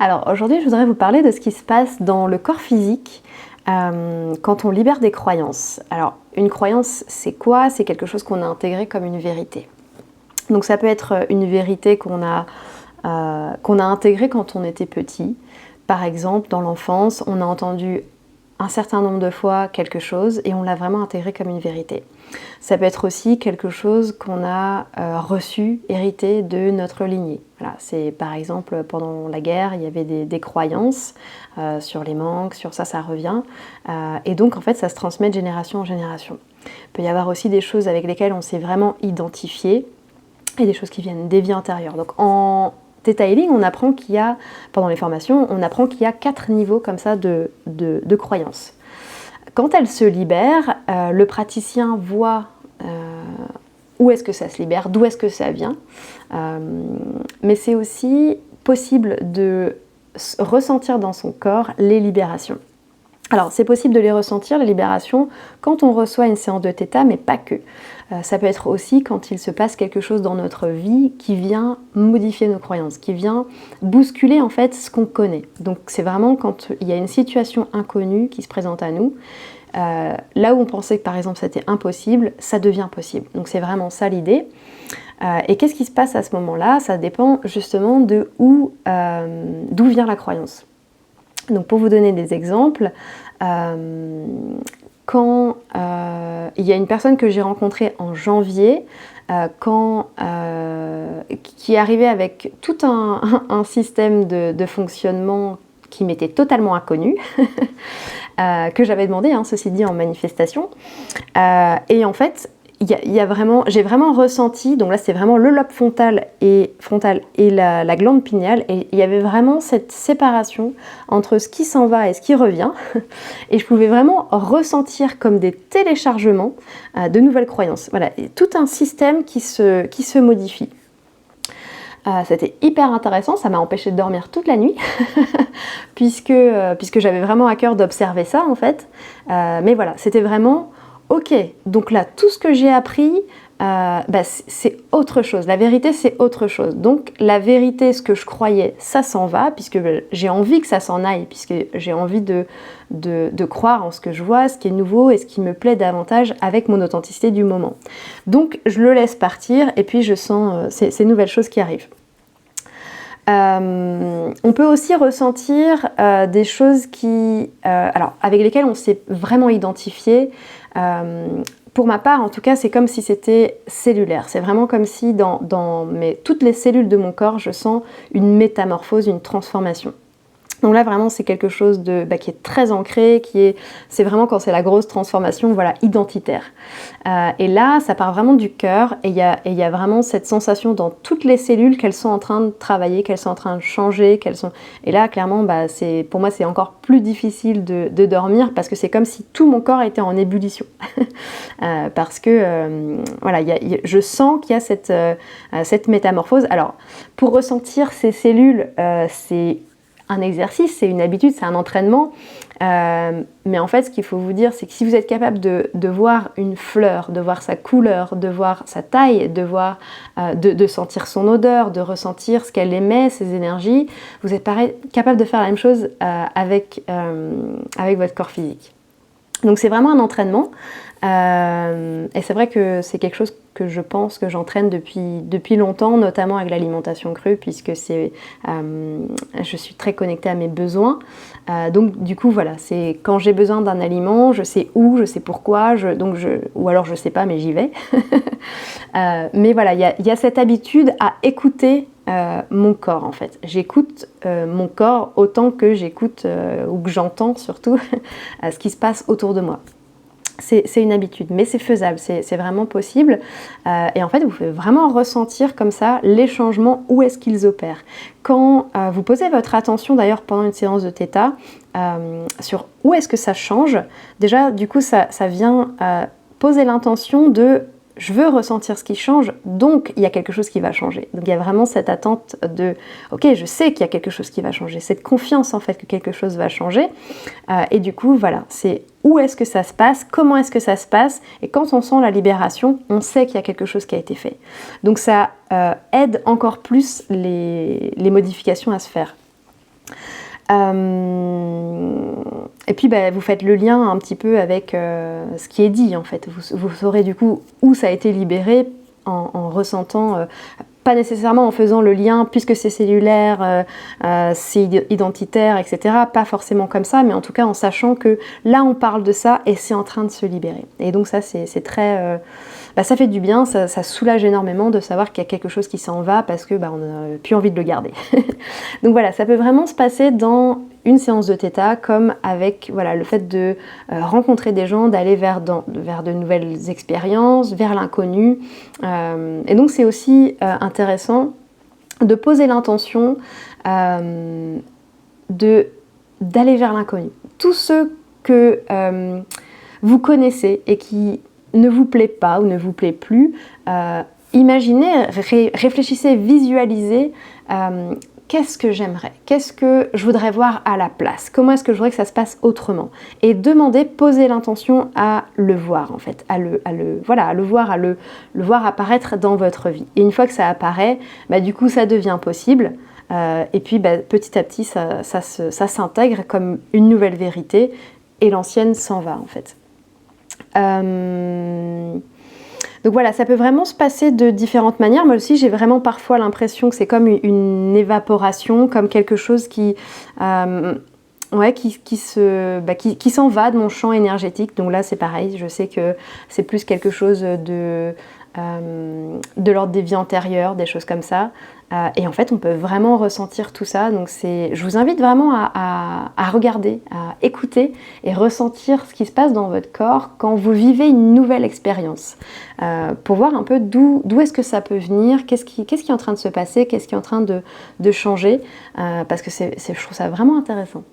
Alors aujourd'hui, je voudrais vous parler de ce qui se passe dans le corps physique quand on libère des croyances. Alors, une croyance, c'est quoi? C'est quelque chose qu'on a intégré comme une vérité. Donc ça peut être une vérité qu'on a intégrée quand on était petit. Par exemple, dans l'enfance, on a entendu un certain nombre de fois quelque chose et on l'a vraiment intégré comme une vérité. Ça peut être aussi quelque chose qu'on a reçu, hérité de notre lignée. Voilà, c'est par exemple pendant la guerre, il y avait des croyances sur les manques, sur ça revient. Et donc en fait, ça se transmet de génération en génération. Il peut y avoir aussi des choses avec lesquelles on s'est vraiment identifié et des choses qui viennent des vies antérieures. Donc en Theta Healing, on apprend qu'il y a, pendant les formations, on apprend qu'il y a 4 niveaux comme ça de croyances. Quand elles se libèrent, le praticien voit où est-ce que ça se libère, d'où est-ce que ça vient. Mais c'est aussi possible de ressentir dans son corps les libérations. Alors, c'est possible de les ressentir, les libérations, quand on reçoit une séance de Theta, mais pas que. Ça peut être aussi quand il se passe quelque chose dans notre vie qui vient modifier nos croyances, qui vient bousculer en fait ce qu'on connaît. Donc, c'est vraiment quand il y a une situation inconnue qui se présente à nous, là où on pensait que par exemple c'était impossible, ça devient possible. Donc, c'est vraiment ça l'idée. Et qu'est-ce qui se passe à ce moment-là? Ça dépend justement de d'où vient la croyance. Donc pour vous donner des exemples, quand il y a une personne que j'ai rencontrée en janvier, qui est arrivée avec tout un système de fonctionnement qui m'était totalement inconnu, que j'avais demandé, ceci dit, en manifestation. Et en fait, j'ai vraiment ressenti, donc là c'est vraiment le lobe frontal et la glande pinéale, et il y avait vraiment cette séparation entre ce qui s'en va et ce qui revient, et je pouvais vraiment ressentir comme des téléchargements de nouvelles croyances. Voilà, et tout un système qui se modifie. C'était hyper intéressant, ça m'a empêché de dormir toute la nuit, puisque j'avais vraiment à cœur d'observer ça en fait. Mais voilà, c'était vraiment... Ok, donc là, tout ce que j'ai appris, c'est autre chose. La vérité, c'est autre chose. Donc la vérité, ce que je croyais, ça s'en va, puisque j'ai envie que ça s'en aille, puisque j'ai envie de croire en ce que je vois, ce qui est nouveau et ce qui me plaît davantage avec mon authenticité du moment. Donc je le laisse partir et puis je sens ces nouvelles choses qui arrivent. On peut aussi ressentir des choses avec lesquelles on s'est vraiment identifié. Pour ma part, en tout cas, c'est comme si c'était cellulaire. C'est vraiment comme si dans toutes les cellules de mon corps, je sens une métamorphose, une transformation. Donc là, vraiment, c'est quelque chose qui est très ancré, c'est vraiment quand c'est la grosse transformation, voilà, identitaire. Et là, ça part vraiment du cœur, et il y a vraiment cette sensation dans toutes les cellules qu'elles sont en train de travailler, qu'elles sont en train de changer, Et là, clairement, pour moi, c'est encore plus difficile de dormir, parce que c'est comme si tout mon corps était en ébullition. Parce que, voilà, je sens qu'il y a cette métamorphose. Alors, pour ressentir ces cellules, c'est un exercice, c'est une habitude, c'est un entraînement. Mais en fait, ce qu'il faut vous dire, c'est que si vous êtes capable de voir une fleur, de voir sa couleur, de voir sa taille, de sentir son odeur, de ressentir ce qu'elle émet, ses énergies, vous êtes capable de faire la même chose avec votre corps physique. Donc c'est vraiment un entraînement. Et c'est vrai que c'est quelque chose que je pense que j'entraîne depuis longtemps, notamment avec l'alimentation crue, puisque je suis très connectée à mes besoins. Donc du coup voilà, c'est quand j'ai besoin d'un aliment, je sais où, je sais pourquoi, ou alors je sais pas mais j'y vais. Mais voilà, il y a cette habitude à écouter mon corps en fait. J'écoute mon corps autant que j'écoute ou que j'entends surtout ce qui se passe autour de moi. C'est une habitude, mais c'est faisable, c'est vraiment possible. Et en fait, vous pouvez vraiment ressentir comme ça les changements, où est-ce qu'ils opèrent. Quand vous posez votre attention, d'ailleurs, pendant une séance de Theta, sur où est-ce que ça change, déjà, du coup, ça vient poser l'intention de « je veux ressentir ce qui change, donc il y a quelque chose qui va changer ». Donc il y a vraiment cette attente de « ok, je sais qu'il y a quelque chose qui va changer », cette confiance en fait que quelque chose va changer. Et du coup, voilà, c'est où est-ce que ça se passe, comment est-ce que ça se passe, et quand on sent la libération, on sait qu'il y a quelque chose qui a été fait. Donc ça aide encore plus les modifications à se faire. Et puis vous faites le lien un petit peu avec ce qui est dit en fait. Vous saurez du coup où ça a été libéré en ressentant, pas nécessairement en faisant le lien puisque c'est cellulaire, c'est identitaire, etc. Pas forcément comme ça, mais en tout cas en sachant que là on parle de ça et c'est en train de se libérer. Et donc ça c'est très... ça fait du bien, ça soulage énormément de savoir qu'il y a quelque chose qui s'en va parce que on n'a plus envie de le garder. Donc voilà, ça peut vraiment se passer dans une séance de Theta comme avec le fait de rencontrer des gens, d'aller vers de nouvelles expériences, vers l'inconnu. Et donc c'est aussi intéressant de poser l'intention d'aller vers l'inconnu. Tous ceux que vous connaissez et qui ne vous plaît pas ou ne vous plaît plus, imaginez, réfléchissez, visualisez qu'est-ce que j'aimerais, qu'est-ce que je voudrais voir à la place, comment est-ce que je voudrais que ça se passe autrement, et demandez, posez l'intention à le voir en fait, à le voir apparaître dans votre vie. Et une fois que ça apparaît, du coup ça devient possible. Et puis petit à petit ça s'intègre comme une nouvelle vérité et l'ancienne s'en va en fait. Donc voilà, ça peut vraiment se passer de différentes manières. Moi aussi, j'ai vraiment parfois l'impression que c'est comme une évaporation, comme quelque chose qui s'en va de mon champ énergétique. Donc là, c'est pareil, je sais que c'est plus quelque chose de l'ordre des vies antérieures, des choses comme ça. Et en fait, on peut vraiment ressentir tout ça. Donc je vous invite vraiment à regarder, à écouter et ressentir ce qui se passe dans votre corps quand vous vivez une nouvelle expérience. Pour voir un peu d'où est-ce que ça peut venir, qu'est-ce qui est en train de se passer, qu'est-ce qui est en train de changer. Parce que je trouve ça vraiment intéressant.